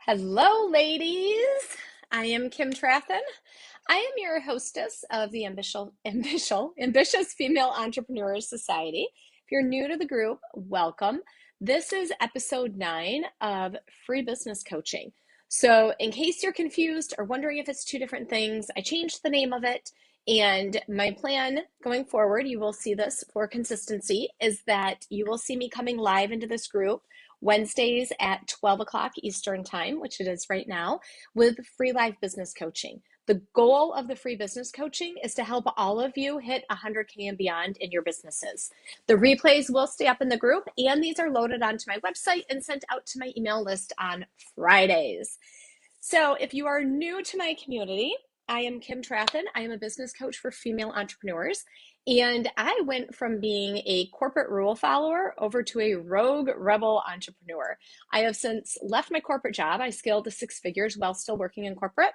Hello, ladies. I am Kim Trathen. I am your hostess of the Ambitious Female Entrepreneurs Society. If you're new to the group, welcome. This is episode 9 of free business coaching. So, in case you're confused or wondering if it's two different things, I changed the name of it. And my plan going forward, you will see this for consistency, is that you will see me coming live into this group Wednesdays at 12 o'clock Eastern Time, which it is right now, with free live business coaching. The goal of the free business coaching is to help all of you hit 100K and beyond in your businesses. The replays will stay up in the group, and these are loaded onto my website and sent out to my email list on Fridays. So if you are new to my community, I am Kim Trathen. I am a business coach for female entrepreneurs. And I went from being a corporate rule follower over to a rogue rebel entrepreneur. I have since left my corporate job. I scaled to 6 figures while still working in corporate.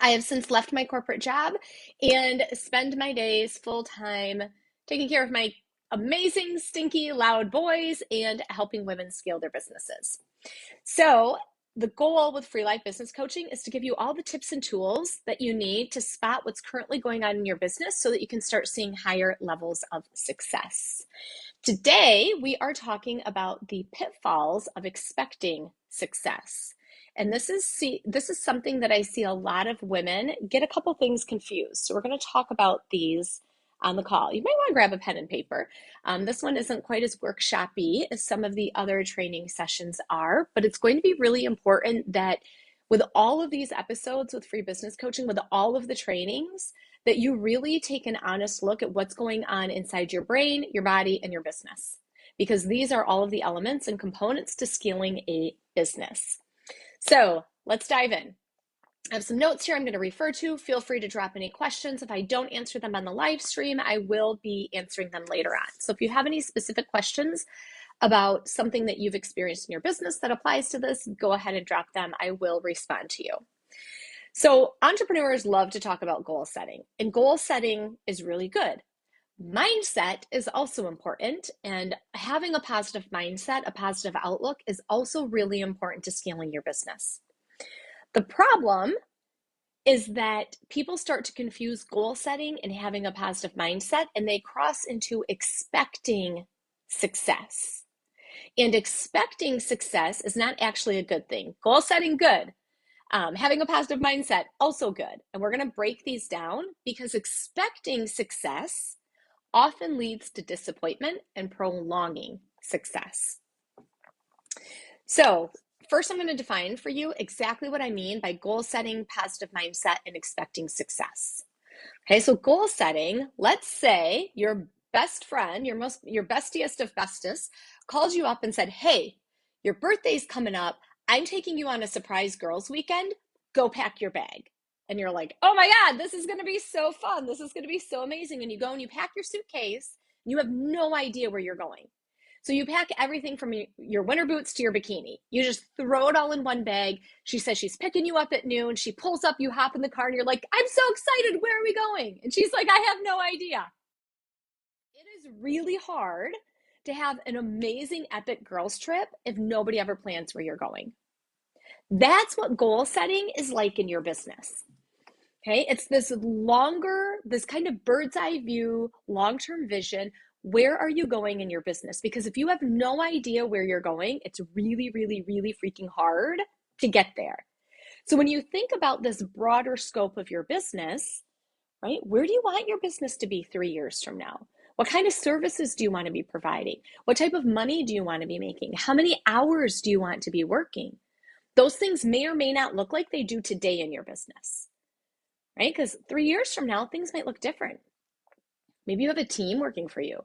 I have since left my corporate job and spend my days full time taking care of my amazing, stinky, loud boys and helping women scale their businesses. So the goal with Free Life Business Coaching is to give you all the tips and tools that you need to spot what's currently going on in your business so that you can start seeing higher levels of success. Today, we are talking about the pitfalls of expecting success. And this is something that I see a lot of women get a couple things confused. So we're going to talk about these on the call. You might want to grab a pen and paper. This one isn't quite as workshop-y as some of the other training sessions are, but it's going to be really important that with all of these episodes with free business coaching, with all of the trainings, that you really take an honest look at what's going on inside your brain, your body, and your business, because these are all of the elements and components to scaling a business. So let's dive in. I have some notes here I'm going to refer to. Feel free to drop any questions. If I don't answer them on the live stream, I will be answering them later on. So if you have any specific questions about something that you've experienced in your business that applies to this, go ahead and drop them. I will respond to you. So entrepreneurs love to talk about goal setting, and goal setting is really good. Mindset is also important, and having a positive mindset, a positive outlook is also really important to scaling your business. The problem is that people start to confuse goal setting and having a positive mindset, and they cross into expecting success. And expecting success is not actually a good thing. Goal setting, good. Having a positive mindset, also good. And we're going to break these down because expecting success often leads to disappointment and prolonging success. So first, I'm going to define for you exactly what I mean by goal setting, positive mindset, and expecting success. Okay, so goal setting, let's say your best friend, your bestiest of bestest, calls you up and said, hey, your birthday's coming up. I'm taking you on a surprise girls' weekend. Go pack your bag. And you're like, oh my God, this is going to be so fun. This is going to be so amazing. And you go and you pack your suitcase. And you have no idea where you're going. So you pack everything from your winter boots to your bikini. You just throw it all in one bag. She says she's picking you up at noon. She pulls up, you hop in the car, and you're like, I'm so excited. Where are we going? And she's like, I have no idea. It is really hard to have an amazing, epic girls trip if nobody ever plans where you're going. That's what goal setting is like in your business. Okay, it's this kind of bird's eye view, long-term vision. Where are you going in your business? Because if you have no idea where you're going, it's really, really, really freaking hard to get there. So when you think about this broader scope of your business, right, where do you want your business to be 3 years from now? What kind of services do you want to be providing? What type of money do you want to be making? How many hours do you want to be working? Those things may or may not look like they do today in your business, right? Because 3 years from now, things might look different. Maybe you have a team working for you.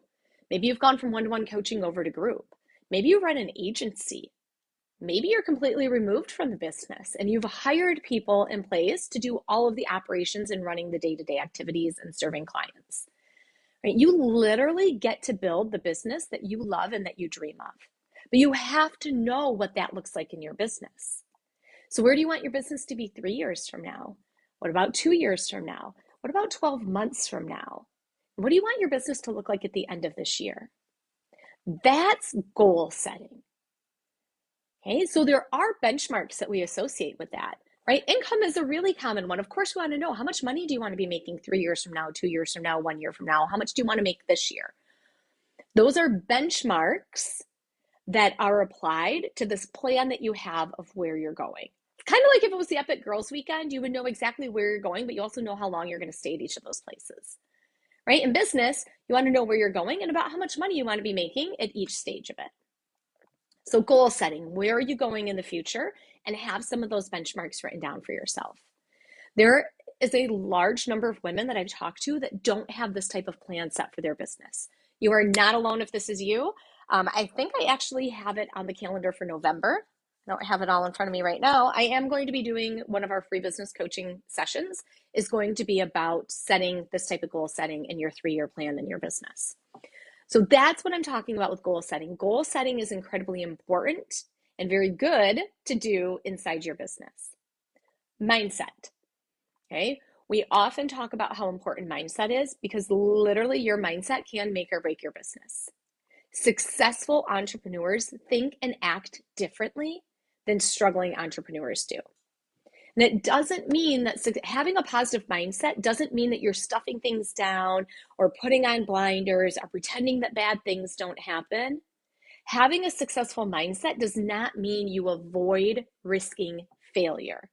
Maybe you've gone from one-to-one coaching over to group. Maybe you run an agency. Maybe you're completely removed from the business and you've hired people in place to do all of the operations and running the day-to-day activities and serving clients. Right? You literally get to build the business that you love and that you dream of. But you have to know what that looks like in your business. So where do you want your business to be 3 years from now? What about 2 years from now? What about 12 months from now? What do you want your business to look like at the end of this year? That's goal setting. Okay, so there are benchmarks that we associate with that, right? Income is a really common one. Of course, we want to know how much money do you want to be making 3 years from now, 2 years from now, 1 year from now? How much do you want to make this year? Those are benchmarks that are applied to this plan that you have of where you're going. It's kind of like if it was the Epic Girls Weekend, you would know exactly where you're going, but you also know how long you're going to stay at each of those places, right? In business, you want to know where you're going and about how much money you want to be making at each stage of it. So goal setting, where are you going in the future? And have some of those benchmarks written down for yourself. There is a large number of women that I've talked to that don't have this type of plan set for their business. You are not alone if this is you. I think I actually have it on the calendar for November. I don't have it all in front of me right now. I am going to be doing one of our free business coaching sessions is going to be about setting this type of goal setting in your 3-year plan in your business. So that's what I'm talking about with goal setting. Goal setting is incredibly important and very good to do inside your business. Mindset. Okay. We often talk about how important mindset is because literally your mindset can make or break your business. Successful entrepreneurs think and act differently than struggling entrepreneurs do. And it doesn't mean that having a positive mindset doesn't mean that you're stuffing things down or putting on blinders or pretending that bad things don't happen. Having a successful mindset does not mean you avoid risking failure.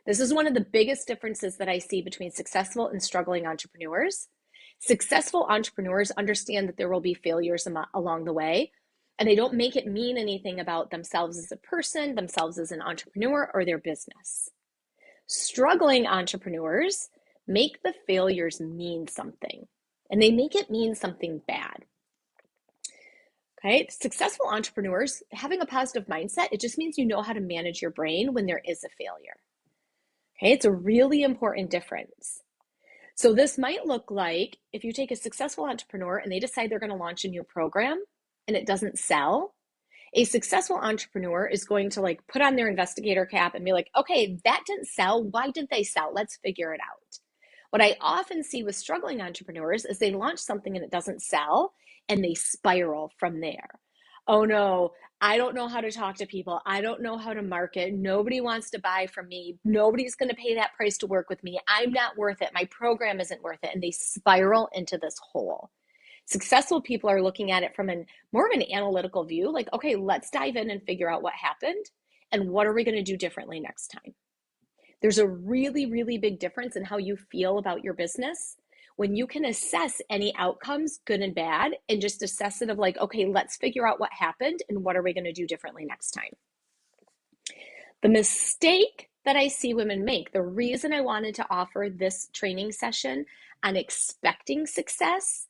This is one of the biggest differences that I see between successful and struggling entrepreneurs. Successful entrepreneurs understand that there will be failures along the way, and they don't make it mean anything about themselves as a person, themselves as an entrepreneur, or their business. Struggling entrepreneurs make the failures mean something, and they make it mean something bad. Okay, successful entrepreneurs having a positive mindset, it just means you know how to manage your brain when there is a failure. Okay, it's a really important difference. So this might look like if you take a successful entrepreneur and they decide they're going to launch a new program and it doesn't sell, a successful entrepreneur is going to like put on their investigator cap and be like, okay, that didn't sell. Why didn't they sell? Let's figure it out. What I often see with struggling entrepreneurs is they launch something and it doesn't sell and they spiral from there. Oh no, I don't know how to talk to people. I don't know how to market. Nobody wants to buy from me. Nobody's going to pay that price to work with me. I'm not worth it. My program isn't worth it. And they spiral into this hole. Successful people are looking at it from more of an analytical view, like, okay, let's dive in and figure out what happened and what are we going to do differently next time. There's a really, really big difference in how you feel about your business when you can assess any outcomes, good and bad, and just assess it of like, okay, let's figure out what happened and what are we going to do differently next time. The mistake that I see women make, the reason I wanted to offer this training session on expecting success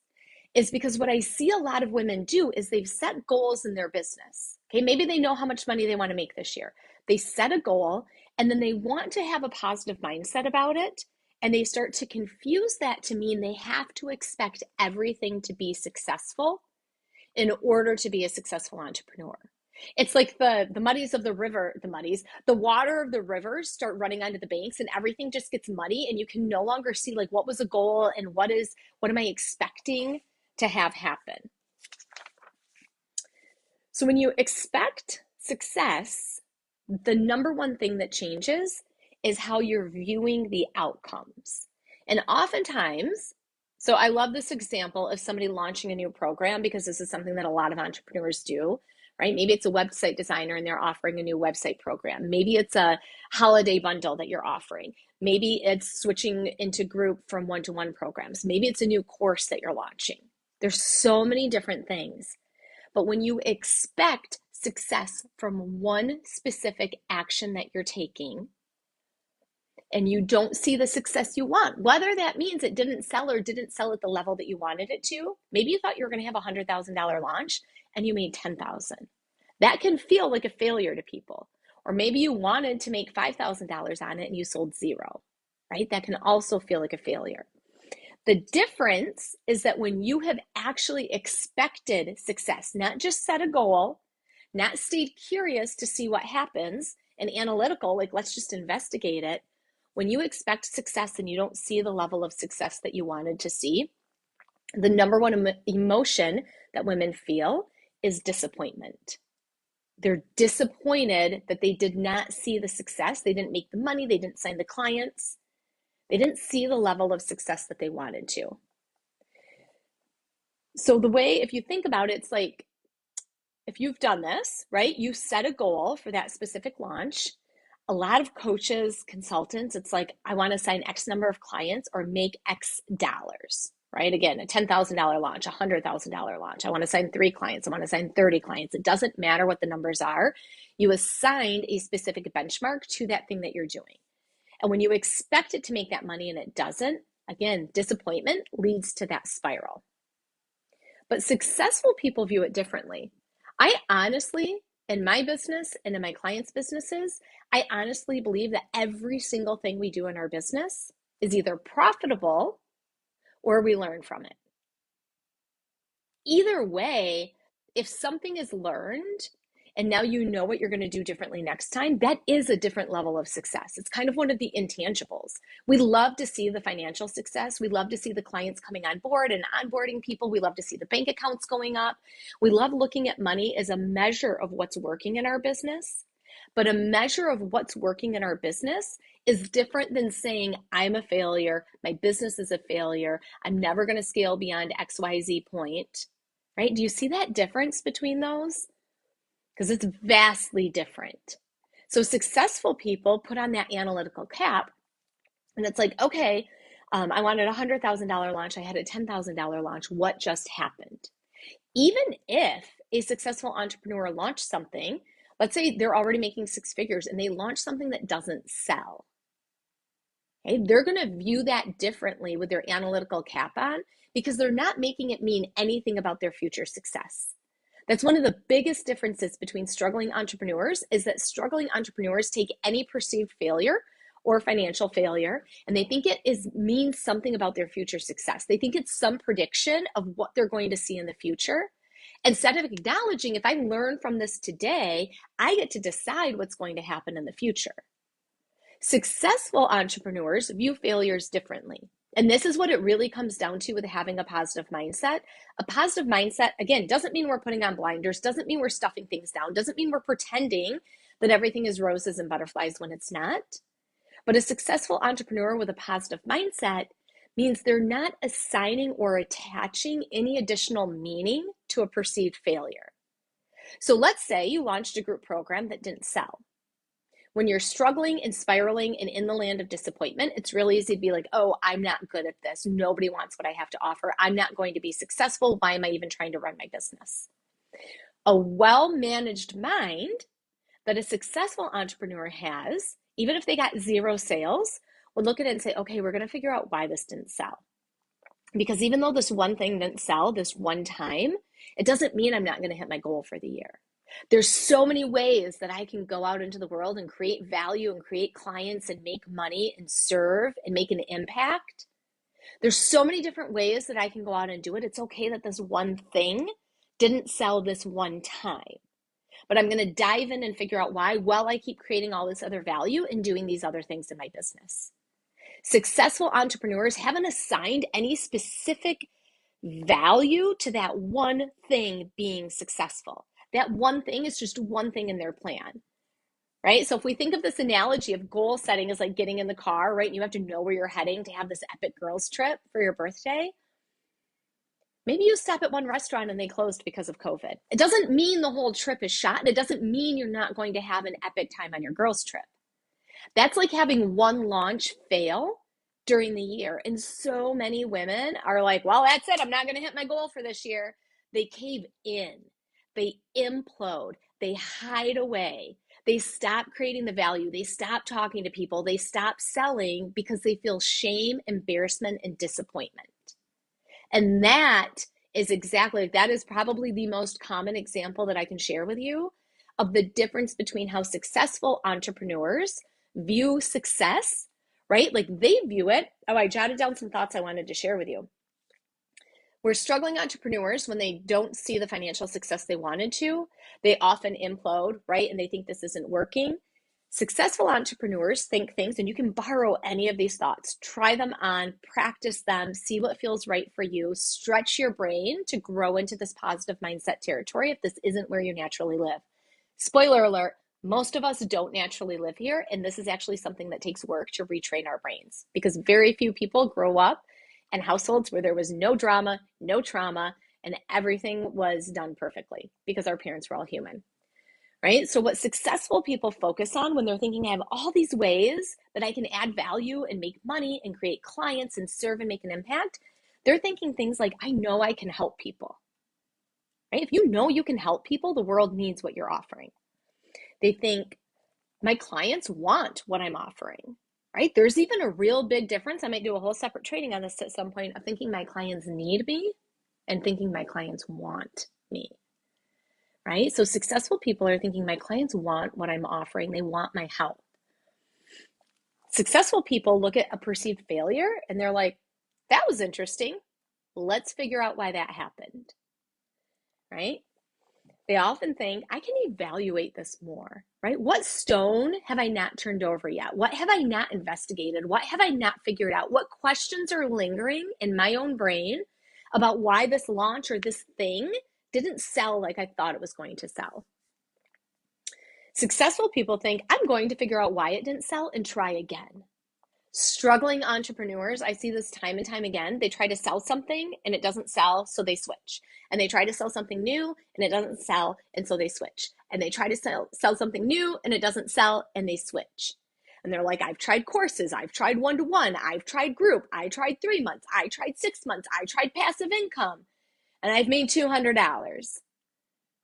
is because what I see a lot of women do is they've set goals in their business. Okay, maybe they know how much money they want to make this year. They set a goal and then they want to have a positive mindset about it. And they start to confuse that to mean they have to expect everything to be successful in order to be a successful entrepreneur. It's like the muddies of the river, the water of the rivers start running onto the banks and everything just gets muddy and you can no longer see like what was a goal and what am I expecting to have happen. So when you expect success, the number one thing that changes is how you're viewing the outcomes. And oftentimes, so I love this example of somebody launching a new program because this is something that a lot of entrepreneurs do, right? Maybe it's a website designer and they're offering a new website program. Maybe it's a holiday bundle that you're offering. Maybe it's switching into group from one-to-one programs. Maybe it's a new course that you're launching. There's so many different things. But when you expect success from one specific action that you're taking, and you don't see the success you want, whether that means it didn't sell or didn't sell at the level that you wanted it to, maybe you thought you were going to have a $100,000 launch and you made $10,000. That can feel like a failure to people. Or maybe you wanted to make $5,000 on it and you sold zero, right? That can also feel like a failure. The difference is that when you have actually expected success, not just set a goal, not stayed curious to see what happens and analytical, like let's just investigate it. When you expect success and you don't see the level of success that you wanted to see, the number one emotion that women feel is disappointment. They're disappointed that they did not see the success. They didn't make the money. They didn't sign the clients. They didn't see the level of success that they wanted to. So the way, if you think about it, it's like, if you've done this, right, you set a goal for that specific launch. A lot of coaches, consultants, it's like, I want to sign X number of clients or make X dollars, right? Again, a $10,000 launch, a $100,000 launch. I want to sign 3 clients. I want to sign 30 clients. It doesn't matter what the numbers are. You assigned a specific benchmark to that thing that you're doing. And when you expect it to make that money and it doesn't, again, disappointment leads to that spiral. But successful people view it differently. I honestly, in my business and in my clients' businesses, I honestly believe that every single thing we do in our business is either profitable or we learn from it. Either way, if something is learned and now you know what you're going to do differently next time, that is a different level of success. It's kind of one of the intangibles. We love to see the financial success. We love to see the clients coming on board and onboarding people. We love to see the bank accounts going up. We love looking at money as a measure of what's working in our business. But a measure of what's working in our business is different than saying, I'm a failure, my business is a failure, I'm never going to scale beyond XYZ point, right? Do you see that difference between those? Because it's vastly different. So successful people put on that analytical cap, and it's like, okay, I wanted a $100,000 launch. I had a $10,000 launch. What just happened? Even if a successful entrepreneur launched something, let's say they're already making 6 figures and they launch something that doesn't sell. Okay, they're going to view that differently with their analytical cap on because they're not making it mean anything about their future success. That's one of the biggest differences between struggling entrepreneurs is that struggling entrepreneurs take any perceived failure or financial failure and they think it means something about their future success. They think it's some prediction of what they're going to see in the future. Instead of acknowledging, if I learn from this today, I get to decide what's going to happen in the future. Successful entrepreneurs view failures differently. And this is what it really comes down to with having a positive mindset. A positive mindset, again, doesn't mean we're putting on blinders, doesn't mean we're stuffing things down, doesn't mean we're pretending that everything is roses and butterflies when it's not. But a successful entrepreneur with a positive mindset means they're not assigning or attaching any additional meaning to a perceived failure. So let's say you launched a group program that didn't sell. When you're struggling and spiraling and in the land of disappointment, it's really easy to be like, oh, I'm not good at this. Nobody wants what I have to offer. I'm not going to be successful. Why am I even trying to run my business? A well-managed mind that a successful entrepreneur has, even if they got 0 sales, would look at it and say, okay, we're going to figure out why this didn't sell. Because even though this one thing didn't sell this one time, it doesn't mean I'm not going to hit my goal for the year. There's so many ways that I can go out into the world and create value and create clients and make money and serve and make an impact. There's so many different ways that I can go out and do it. It's okay that this one thing didn't sell this one time, but I'm going to dive in and figure out why while I keep creating all this other value and doing these other things in my business. Successful entrepreneurs haven't assigned any specific value to that one thing being successful. That one thing is just one thing in their plan, right? So if we think of this analogy of goal setting as like getting in the car, right? And you have to know where you're heading to have this epic girls trip for your birthday. Maybe you stop at one restaurant and they closed because of COVID. It doesn't mean the whole trip is shot. And it doesn't mean you're not going to have an epic time on your girls trip. That's like having one launch fail during the year. And so many women are like, well, that's it. I'm not going to hit my goal for this year. They cave in. They implode. They hide away. They stop creating the value. They stop talking to people. They stop selling because they feel shame, embarrassment, and disappointment. And that is probably the most common example that I can share with you of the difference between how successful entrepreneurs view success, right? Like they view it. Oh, I jotted down some thoughts I wanted to share with you. Where struggling entrepreneurs, when they don't see the financial success they wanted to, they often implode, right? And they think this isn't working. Successful entrepreneurs think things, and you can borrow any of these thoughts, try them on, practice them, see what feels right for you, stretch your brain to grow into this positive mindset territory if this isn't where you naturally live. Spoiler alert, most of us don't naturally live here, and this is actually something that takes work to retrain our brains because very few people grow up in households where there was no drama, no trauma, and everything was done perfectly because our parents were all human, right? So what successful people focus on when they're thinking, I have all these ways that I can add value and make money and create clients and serve and make an impact, they're thinking things like, I know I can help people, right? If you know you can help people, the world needs what you're offering. They think, my clients want what I'm offering, right? There's even a real big difference. I might do a whole separate training on this at some point of thinking my clients need me and thinking my clients want me, right? So successful people are thinking my clients want what I'm offering. They want my help. Successful people look at a perceived failure and they're like, that was interesting. Let's figure out why that happened, right? They often think, I can evaluate this more, right? What stone have I not turned over yet? What have I not investigated? What have I not figured out? What questions are lingering in my own brain about why this launch or this thing didn't sell like I thought it was going to sell? Successful people think, I'm going to figure out why it didn't sell and try again. Struggling entrepreneurs, I see this time and time again. They try to sell something and it doesn't sell, so they switch. And they try to sell something new and it doesn't sell, and so they switch. And they try to sell something new and it doesn't sell, and they switch. And they're like, I've tried courses, I've tried one-to-one, I've tried group, I tried 3 months, I tried 6 months, I tried passive income, and I've made $200.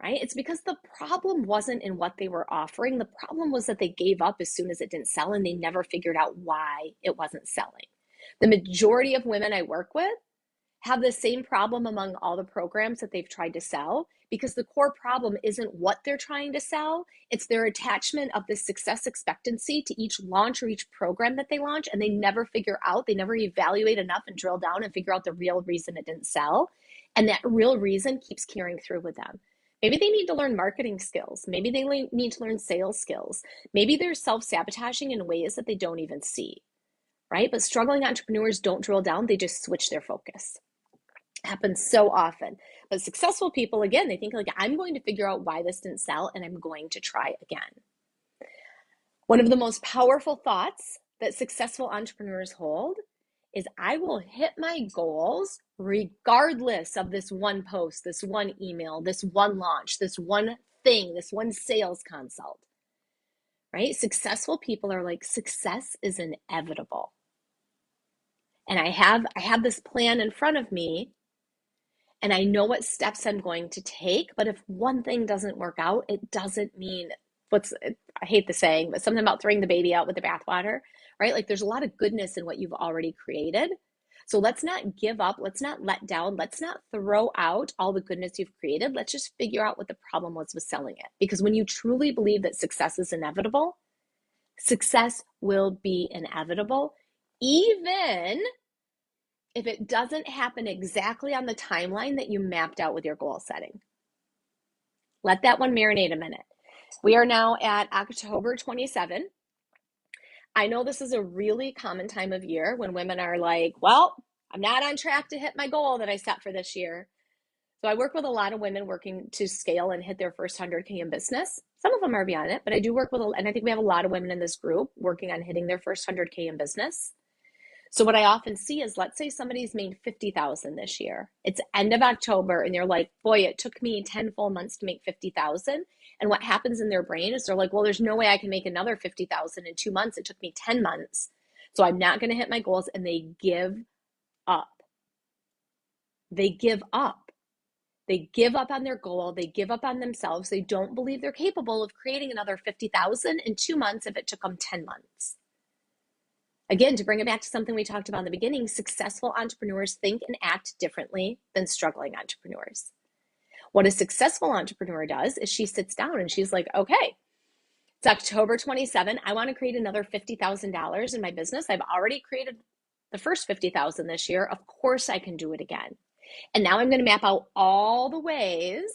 Right? It's because the problem wasn't in what they were offering. The problem was that they gave up as soon as it didn't sell and they never figured out why it wasn't selling. The majority of women I work with have the same problem among all the programs that they've tried to sell, because the core problem isn't what they're trying to sell. It's their attachment of the success expectancy to each launch or each program that they launch, and they never figure out, they never evaluate enough and drill down and figure out the real reason it didn't sell. And that real reason keeps carrying through with them. Maybe they need to learn marketing skills. Maybe they need to learn sales skills. Maybe they're self-sabotaging in ways that they don't even see, right? But struggling entrepreneurs don't drill down. They just switch their focus. It happens so often. But successful people, again, they think like, I'm going to figure out why this didn't sell and I'm going to try again. One of the most powerful thoughts that successful entrepreneurs hold is, I will hit my goals regardless of this one post, this one email, this one launch, this one thing, this one sales consult, right? Successful people are like, success is inevitable. And I have this plan in front of me and I know what steps I'm going to take, but if one thing doesn't work out, it doesn't mean I hate the saying, but something about throwing the baby out with the bathwater, right? Like, there's a lot of goodness in what you've already created. So let's not give up. Let's not let down. Let's not throw out all the goodness you've created. Let's just figure out what the problem was with selling it. Because when you truly believe that success is inevitable, success will be inevitable, even if it doesn't happen exactly on the timeline that you mapped out with your goal setting. Let that one marinate a minute. We are now at October 27. I know this is a really common time of year when women are like, well, I'm not on track to hit my goal that I set for this year. So I work with a lot of women working to scale and hit their first 100K in business. Some of them are beyond it, but I do work with, and I think we have a lot of women in this group working on hitting their first 100K in business. So what I often see is, let's say somebody's made 50,000 this year. It's end of October and they're like, boy, it took me 10 full months to make 50,000. And what happens in their brain is they're like, well, there's no way I can make another 50,000 in 2 months. It took me 10 months. So I'm not going to hit my goals. And they give up. They give up. They give up on their goal. They give up on themselves. They don't believe they're capable of creating another 50,000 in 2 months if it took them 10 months. Again, to bring it back to something we talked about in the beginning, successful entrepreneurs think and act differently than struggling entrepreneurs. What a successful entrepreneur does is she sits down and she's like, okay, it's October 27. I want to create another $50,000 in my business. I've already created the first 50,000 this year. Of course I can do it again. And now I'm going to map out all the ways,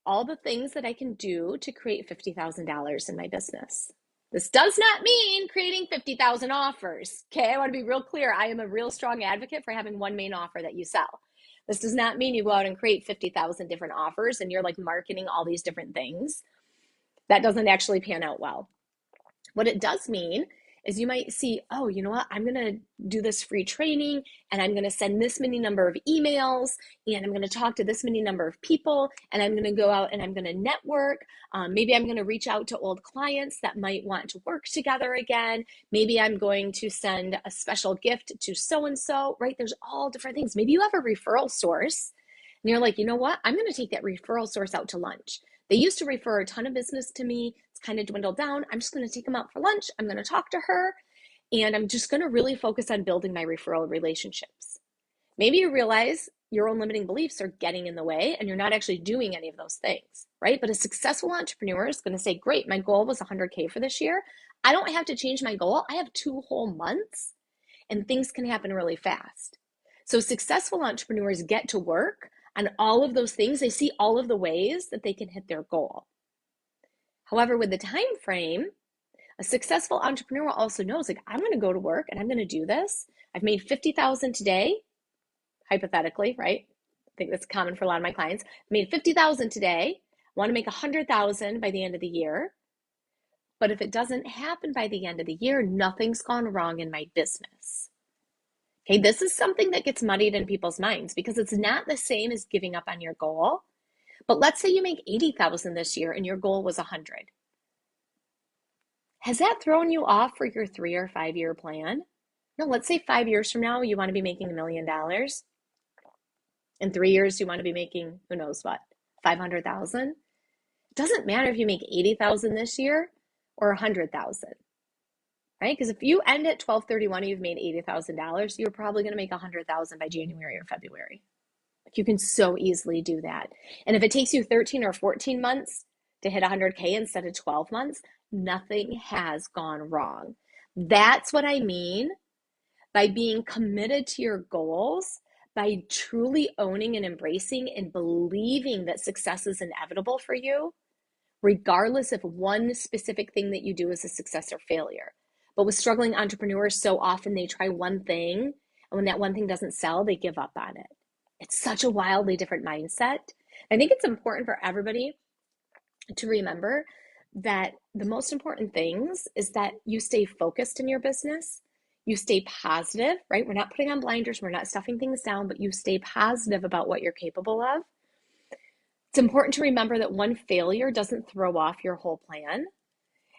all the things that I can do to create $50,000 in my business. This does not mean creating 50,000 offers. Okay, I want to be real clear. I am a real strong advocate for having one main offer that you sell. This does not mean you go out and create 50,000 different offers and you're like marketing all these different things. That doesn't actually pan out well. What it does mean is you might see, oh, you know what? I'm going to do this free training and I'm going to send this many number of emails and I'm going to talk to this many number of people and I'm going to go out and I'm going to network. Maybe I'm going to reach out to old clients that might want to work together again. Maybe I'm going to send a special gift to so-and-so, right? There's all different things. Maybe you have a referral source and you're like, you know what? I'm going to take that referral source out to lunch. They used to refer a ton of business to me. It's kind of dwindled down. I'm just going to take them out for lunch. I'm going to talk to her and I'm just going to really focus on building my referral relationships. Maybe you realize your own limiting beliefs are getting in the way and you're not actually doing any of those things, right? But a successful entrepreneur is going to say, great, my goal was 100K for this year. I don't have to change my goal. I have 2 whole months and things can happen really fast. So successful entrepreneurs get to work on all of those things. They see all of the ways that they can hit their goal. However, with the time frame, a successful entrepreneur also knows, like, I'm going to go to work and I'm going to do this. I've made 50,000 today, hypothetically, right? I think that's common for a lot of my clients. I made 50,000 today. I want to make 100,000 by the end of the year. But if it doesn't happen by the end of the year, nothing's gone wrong in my business. Okay, this is something that gets muddied in people's minds because it's not the same as giving up on your goal. But let's say you make 80,000 this year and your goal was 100. Has that thrown you off for your 3 or 5 year plan? No, let's say 5 years from now, you want to be making $1 million. In 3 years, you want to be making, who knows what, 500,000. It doesn't matter if you make 80,000 this year or 100,000, right? Because if you end at 12/31 and you've made $80,000, you're probably going to make 100,000 by January or February. You can so easily do that. And if it takes you 13 or 14 months to hit 100K instead of 12 months, nothing has gone wrong. That's what I mean by being committed to your goals, by truly owning and embracing and believing that success is inevitable for you, regardless if one specific thing that you do is a success or failure. But with struggling entrepreneurs, so often they try one thing, and when that one thing doesn't sell, they give up on it. It's such a wildly different mindset. I think it's important for everybody to remember that the most important things is that you stay focused in your business. You stay positive, right? We're not putting on blinders. We're not stuffing things down, but you stay positive about what you're capable of. It's important to remember that one failure doesn't throw off your whole plan.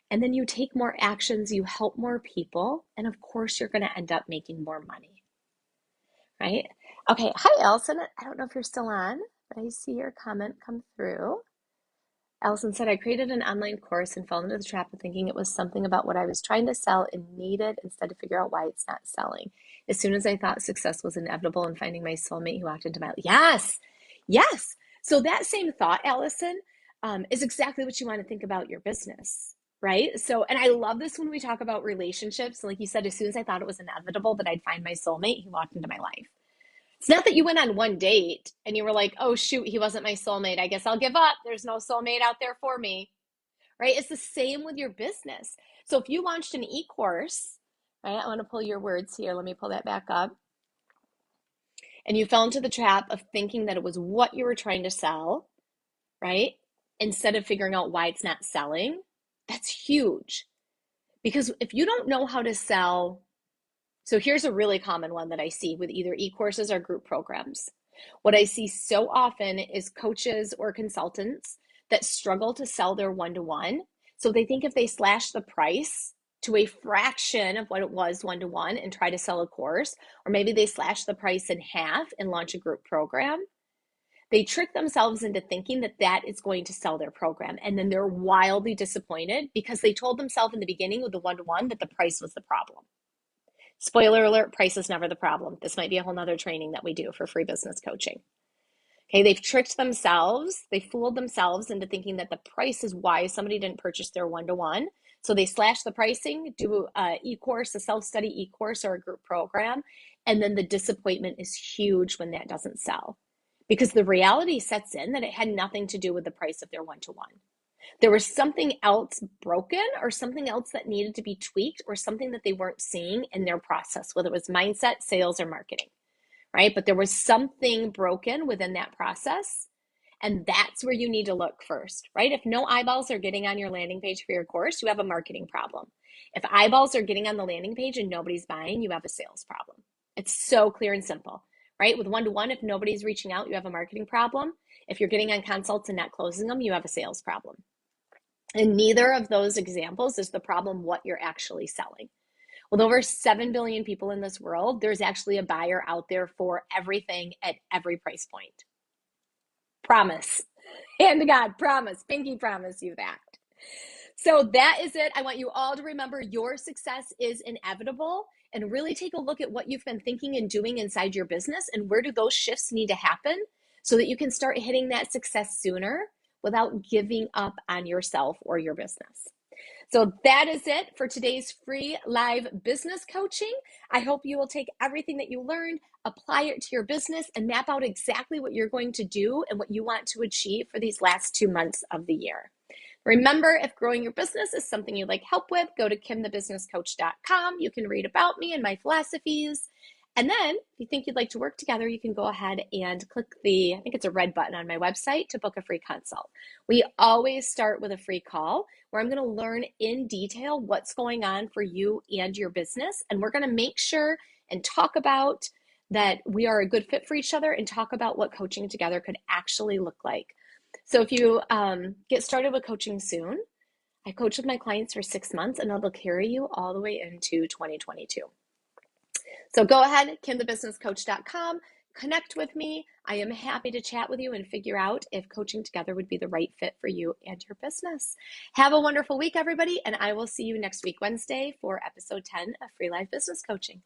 And then you take more actions, you help more people, and of course, you're going to end up making more money, right? Okay, hi, Allison. I don't know if you're still on, but I see your comment come through. Allison said, I created an online course and fell into the trap of thinking it was something about what I was trying to sell and needed instead of figure out why it's not selling. As soon as I thought success was inevitable and finding my soulmate, he walked into my life. Yes, yes. So that same thought, Allison, is exactly what you want to think about your business, right? So, and I love this when we talk about relationships. Like you said, as soon as I thought it was inevitable that I'd find my soulmate, he walked into my life. It's not that you went on one date and you were like, oh, shoot, he wasn't my soulmate. I guess I'll give up. There's no soulmate out there for me, right? It's the same with your business. So if you launched an e-course, right? I want to pull your words here. Let me pull that back up. And you fell into the trap of thinking that it was what you were trying to sell, right? Instead of figuring out why it's not selling. That's huge. Because if you don't know how to sell, so here's a really common one that I see with either e-courses or group programs. What I see so often is coaches or consultants that struggle to sell their one-to-one. So they think if they slash the price to a fraction of what it was one-to-one and try to sell a course, or maybe they slash the price in half and launch a group program, they trick themselves into thinking that that is going to sell their program. And then they're wildly disappointed because they told themselves in the beginning with the one-to-one that the price was the problem. Spoiler alert, price is never the problem. This might be a whole nother training that we do for free business coaching. Okay, they've tricked themselves, they fooled themselves into thinking that the price is why somebody didn't purchase their one-to-one. So they slash the pricing, do an e-course, a self-study e-course or a group program, and then the disappointment is huge when that doesn't sell. Because the reality sets in that it had nothing to do with the price of their one-to-one. There was something else broken or something else that needed to be tweaked or something that they weren't seeing in their process, whether it was mindset, sales, or marketing, right? But there was something broken within that process. And that's where you need to look first, right? If no eyeballs are getting on your landing page for your course, you have a marketing problem. If eyeballs are getting on the landing page and nobody's buying, you have a sales problem. It's so clear and simple, right? With one-to-one, if nobody's reaching out, you have a marketing problem. If you're getting on consults and not closing them, you have a sales problem. And neither of those examples is the problem what you're actually selling. With over 7 billion people in this world, there's actually a buyer out there for everything at every price point. Promise. Hand to God, promise. Pinky promise you that. So that is it. I want you all to remember your success is inevitable and really take a look at what you've been thinking and doing inside your business and where do those shifts need to happen so that you can start hitting that success sooner without giving up on yourself or your business. So that is it for today's free live business coaching. I hope you will take everything that you learned, apply it to your business, and map out exactly what you're going to do and what you want to achieve for these last 2 months of the year. Remember, if growing your business is something you'd like help with, go to kimthebusinesscoach.com. You can read about me and my philosophies. And then if you think you'd like to work together, you can go ahead and click I think it's a red button on my website to book a free consult. We always start with a free call where I'm going to learn in detail what's going on for you and your business. And we're going to make sure and talk about that we are a good fit for each other and talk about what coaching together could actually look like. So if you get started with coaching soon, I coach with my clients for 6 months and it'll carry you all the way into 2022. So go ahead, kimthebusinesscoach.com, connect with me. I am happy to chat with you and figure out if coaching together would be the right fit for you and your business. Have a wonderful week, everybody, and I will see you next week, Wednesday, for episode 10 of Free Live Business Coaching.